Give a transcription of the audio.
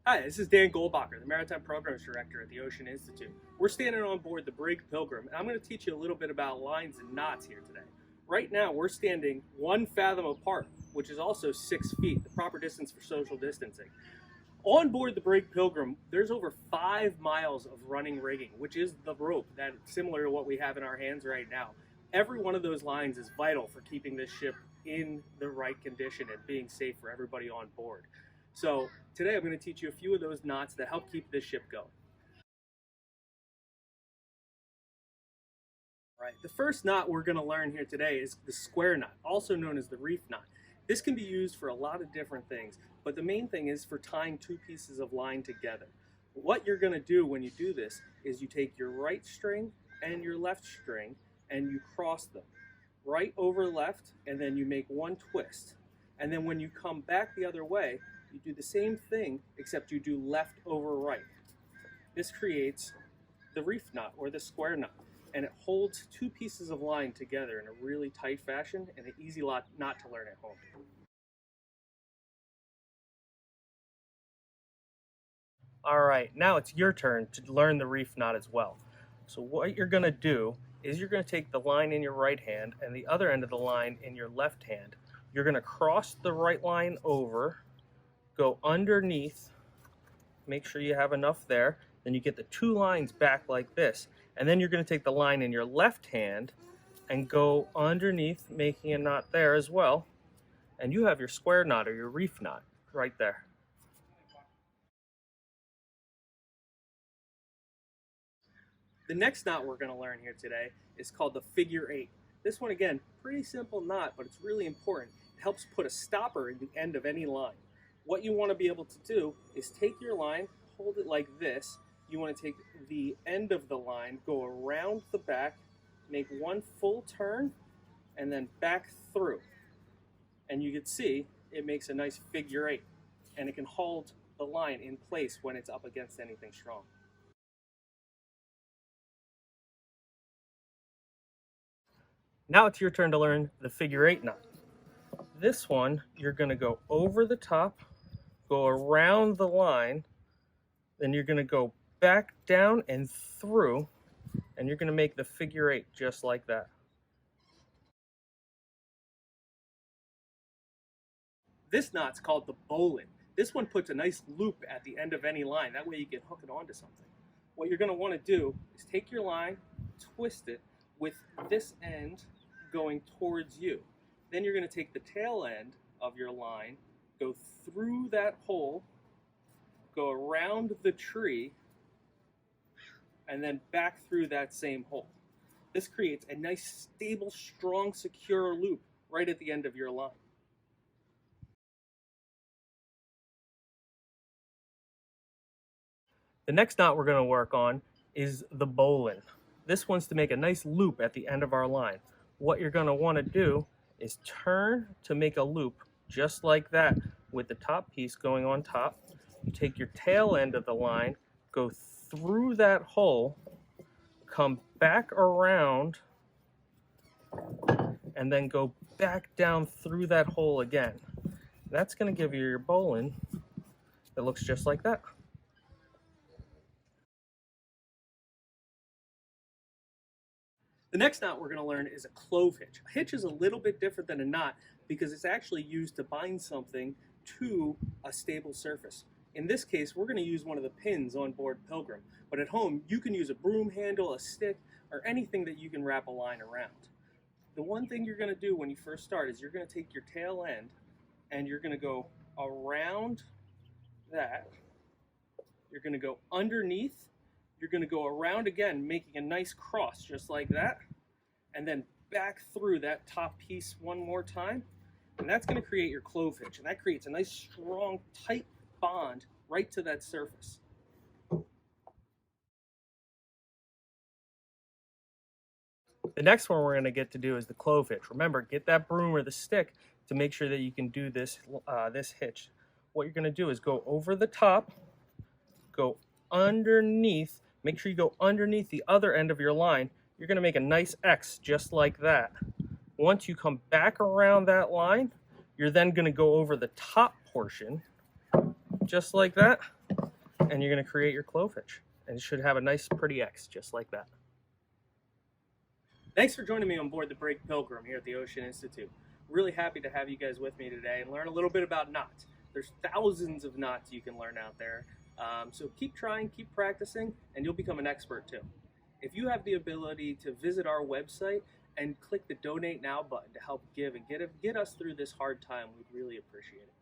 Hi, this is Dan Goldbacher, the Maritime Programs Director at the Ocean Institute. We're standing on board the brig Pilgrim, and I'm going to teach you a little bit about lines and knots here today. Right now, we're standing 1 fathom apart, which is also 6 feet, the proper distance for social distancing. On board the brig Pilgrim, there's over 5 miles of running rigging, which is the rope that's similar to what we have in our hands right now. Every one of those lines is vital for keeping this ship in the right condition and being safe for everybody on board. So today I'm going to teach you a few of those knots that help keep this ship going. All right, the first knot we're going to learn here today is the square knot, also known as the reef knot. This can be used for a lot of different things, but the main thing is for tying 2 pieces of line together. What you're going to do when you do this is you take your right string and your left string and you cross them right over left, and then you make 1 twist. And then when you come back the other way, you do the same thing, except you do left over right. This creates the reef knot or the square knot, and it holds 2 pieces of line together in a really tight fashion and an easy knot to learn at home. All right, now it's your turn to learn the reef knot as well. So what you're going to do is you're going to take the line in your right hand and the other end of the line in your left hand. You're going to cross the right line over, go underneath, make sure you have enough there, then you get the 2 lines back like this, and then you're going to take the line in your left hand and go underneath, making a knot there as well, and you have your square knot or your reef knot right there. The next knot we're going to learn here today is called the figure 8. This one, again, pretty simple knot, but it's really important. It helps put a stopper in the end of any line. What you want to be able to do is take your line, hold it like this. You want to take the end of the line, go around the back, make 1 full turn, and then back through. And you can see it makes a nice figure 8, and it can hold the line in place when it's up against anything strong. Now it's your turn to learn the figure 8 knot. This one, you're going to go over the top, go around the line, then you're going to go back down and through, and you're going to make the figure 8 just like that. This knot's called the bowline. This one puts a nice loop at the end of any line. That way you can hook it onto something. What you're going to want to do is take your line, twist it with this end going towards you. Then you're going to take the tail end of your line, go through that hole, go around the tree, and then back through that same hole. This creates a nice, stable, strong, secure loop right at the end of your line. The next knot we're going to work on is the bowline. This one's to make a nice loop at the end of our line. What you're going to want to do is turn to make a loop just like that with the top piece going on top. You take your tail end of the line, go through that hole, come back around, and then go back down through that hole again. That's going to give you your bowline that looks just like that. The next knot we're going to learn is a clove hitch. A hitch is a little bit different than a knot because it's actually used to bind something to a stable surface. In this case, we're going to use one of the pins on board Pilgrim, but at home you can use a broom handle, a stick, or anything that you can wrap a line around. The one thing you're going to do when you first start is you're going to take your tail end and you're going to go around that. You're going to go underneath. You're going to go around again, making a nice cross just like that, and then back through that top piece one more time, and that's going to create your clove hitch, and that creates a nice, strong, tight bond right to that surface. The next one we're going to get to do is the clove hitch. Remember, get that broom or the stick to make sure that you can do this, this hitch. What you're going to do is go over the top, go underneath. Make sure you go underneath the other end of your line. You're going to make a nice X just like that. Once you come back around that line, you're then going to go over the top portion just like that. and you're going to create your clove hitch. And it should have a nice pretty X just like that. Thanks for joining me on board the Brig Pilgrim here at the Ocean Institute. Really happy to have you guys with me today and learn a little bit about knots. There's thousands of knots you can learn out there. So keep trying, keep practicing, and you'll become an expert too. If you have the ability to visit our website and click the Donate Now button to help give and get us through this hard time, we'd really appreciate it.